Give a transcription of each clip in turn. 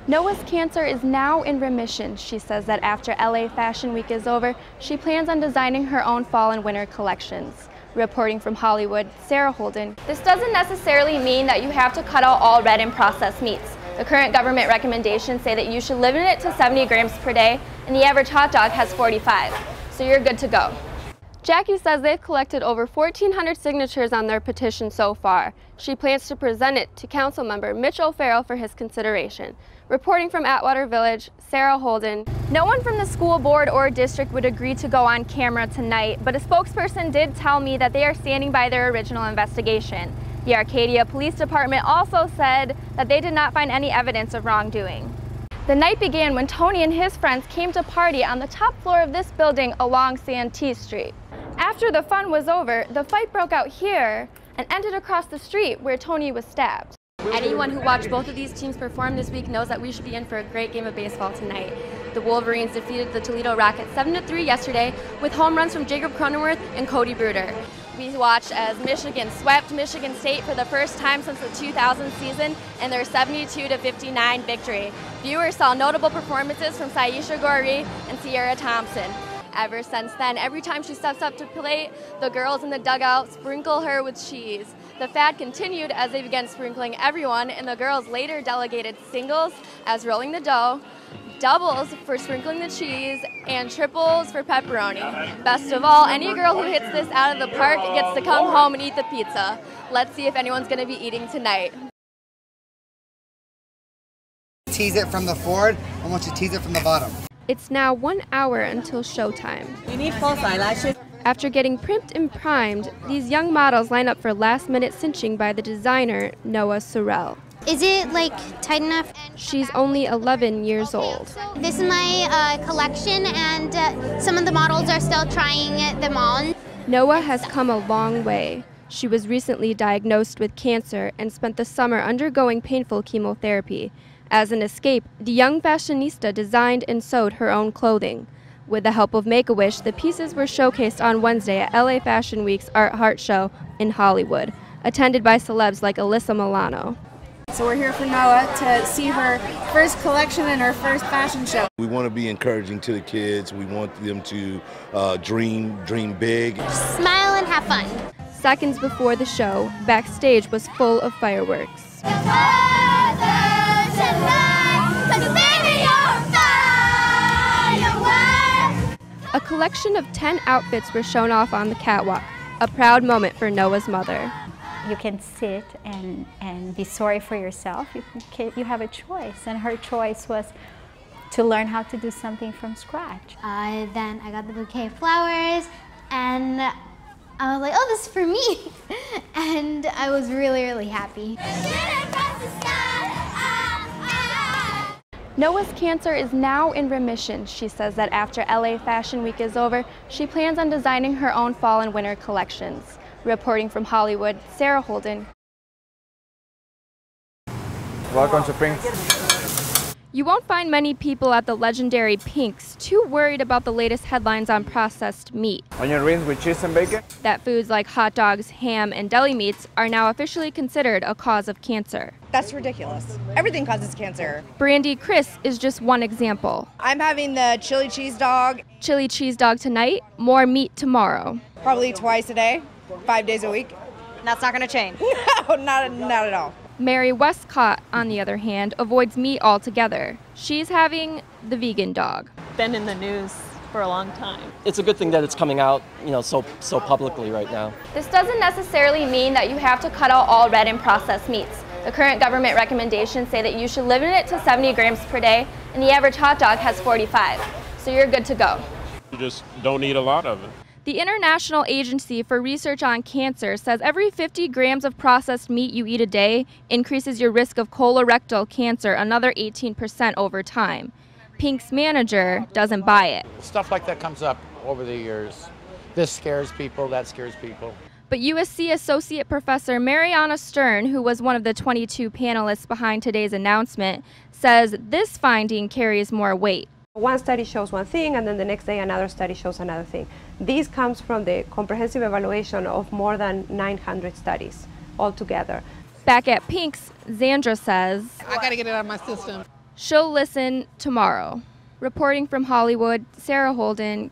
Noah's cancer is now in remission. She says that after LA Fashion Week is over, she plans on designing her own fall and winter collections. Reporting from Hollywood, Sarah Holden. This doesn't necessarily mean that you have to cut out all red and processed meats. The current government recommendations say that you should limit it to 70 grams per day, and the average hot dog has 45, so you're good to go. Jackie says they've collected over 1,400 signatures on their petition so far. She plans to present it to council member Mitch O'Farrell for his consideration. Reporting from Atwater Village, Sarah Holden. No one from the school board or district would agree to go on camera tonight, but a spokesperson did tell me that they are standing by their original investigation. The Arcadia Police Department also said that they did not find any evidence of wrongdoing. The night began when Tony and his friends came to party on the top floor of this building along Santee Street. After the fun was over, the fight broke out here and ended across the street where Tony was stabbed. Anyone who watched both of these teams perform this week knows that we should be in for a great game of baseball tonight. The Wolverines defeated the Toledo Rockets 7-3 yesterday with home runs from Jacob Cronenworth and Cody Bruder. We watched as Michigan swept Michigan State for the first time since the 2000 season in their 72-59 victory. Viewers saw notable performances from Saisha Gori and Sierra Thompson. Ever since then, every time she steps up to plate, the girls in the dugout sprinkle her with cheese. The fad continued as they began sprinkling everyone, and the girls later delegated singles as rolling the dough, doubles for sprinkling the cheese, and triples for pepperoni. Best of all, any girl who hits this out of the park gets to come home and eat the pizza. Let's see if anyone's going to be eating tonight. Tease it from the forward, I want you to tease it from the bottom. It's now 1 hour until showtime. You need false eyelashes. After getting primped and primed, these young models line up for last-minute cinching by the designer, Noah Sorrell. Is it like tight enough? She's only 11 years old. This is my collection, and some of the models are still trying them on. Noah has come a long way. She was recently diagnosed with cancer and spent the summer undergoing painful chemotherapy. As an escape, the young fashionista designed and sewed her own clothing. With the help of Make-A-Wish, the pieces were showcased on Wednesday at LA Fashion Week's Art Heart Show in Hollywood, attended by celebs like Alyssa Milano. So we're here for Noah to see her first collection and her first fashion show. We want to be encouraging to the kids. We want them to dream big. Smile and have fun. Seconds before the show, backstage was full of fireworks. A collection of 10 outfits were shown off on the catwalk, a proud moment for Noah's mother. You can sit and be sorry for yourself. You have a choice, and her choice was to learn how to do something from scratch. Then I got the bouquet of flowers, and I was like, oh, this is for me. And I was really, really happy. Noah's cancer is now in remission. She says that after LA Fashion Week is over, she plans on designing her own fall and winter collections. Reporting from Hollywood, Sarah Holden. Welcome to Pink. You won't find many people at the legendary Pink's too worried about the latest headlines on processed meat. Onion rings with cheese and bacon? That foods like hot dogs, ham, and deli meats are now officially considered a cause of cancer. That's ridiculous. Everything causes cancer. Brandy Chris is just one example. I'm having the chili cheese dog. Chili cheese dog tonight, more meat tomorrow. Probably twice a day, 5 days a week. And that's not going to change. No, not at all. Mary Westcott, on the other hand, avoids meat altogether. She's having the vegan dog. Been in the news for a long time. It's a good thing that it's coming out, so publicly right now. This doesn't necessarily mean that you have to cut out all red and processed meats. The current government recommendations say that you should limit it to 70 grams per day, and the average hot dog has 45, so you're good to go. You just don't eat a lot of it. The International Agency for Research on Cancer says every 50 grams of processed meat you eat a day increases your risk of colorectal cancer another 18% over time. Pink's manager doesn't buy it. Stuff like that comes up over the years. This scares people, that scares people. But USC Associate Professor Mariana Stern, who was one of the 22 panelists behind today's announcement, says this finding carries more weight. One study shows one thing, and then the next day another study shows another thing. This comes from the comprehensive evaluation of more than 900 studies altogether. Back at Pink's, Zandra says, I gotta get it out of my system. She'll listen tomorrow. Reporting from Hollywood, Sarah Holden.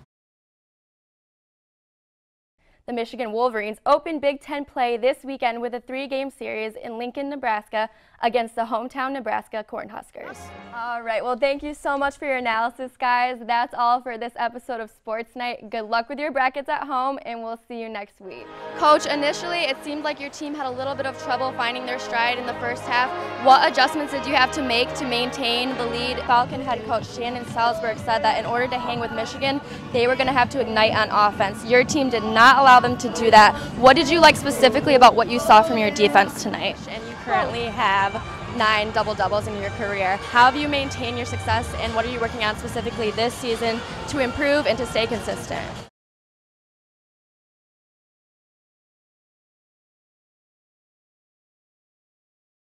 The Michigan Wolverines open Big Ten play this weekend with a 3-game series in Lincoln, Nebraska against the hometown Nebraska Cornhuskers. All right, well, thank you so much for your analysis, guys. That's all for this episode of Sports Night. Good luck with your brackets at home, and we'll see you next week. Coach, initially it seemed like your team had a little bit of trouble finding their stride in the first half. What adjustments did you have to make to maintain the lead? Falcon head coach Shannon Salzberg said that in order to hang with Michigan, they were going to have to ignite on offense. Your team did not allow them to do that. What did you like specifically about what you saw from your defense tonight? And you currently have 9 double-doubles in your career. How have you maintained your success, and what are you working on specifically this season to improve and to stay consistent?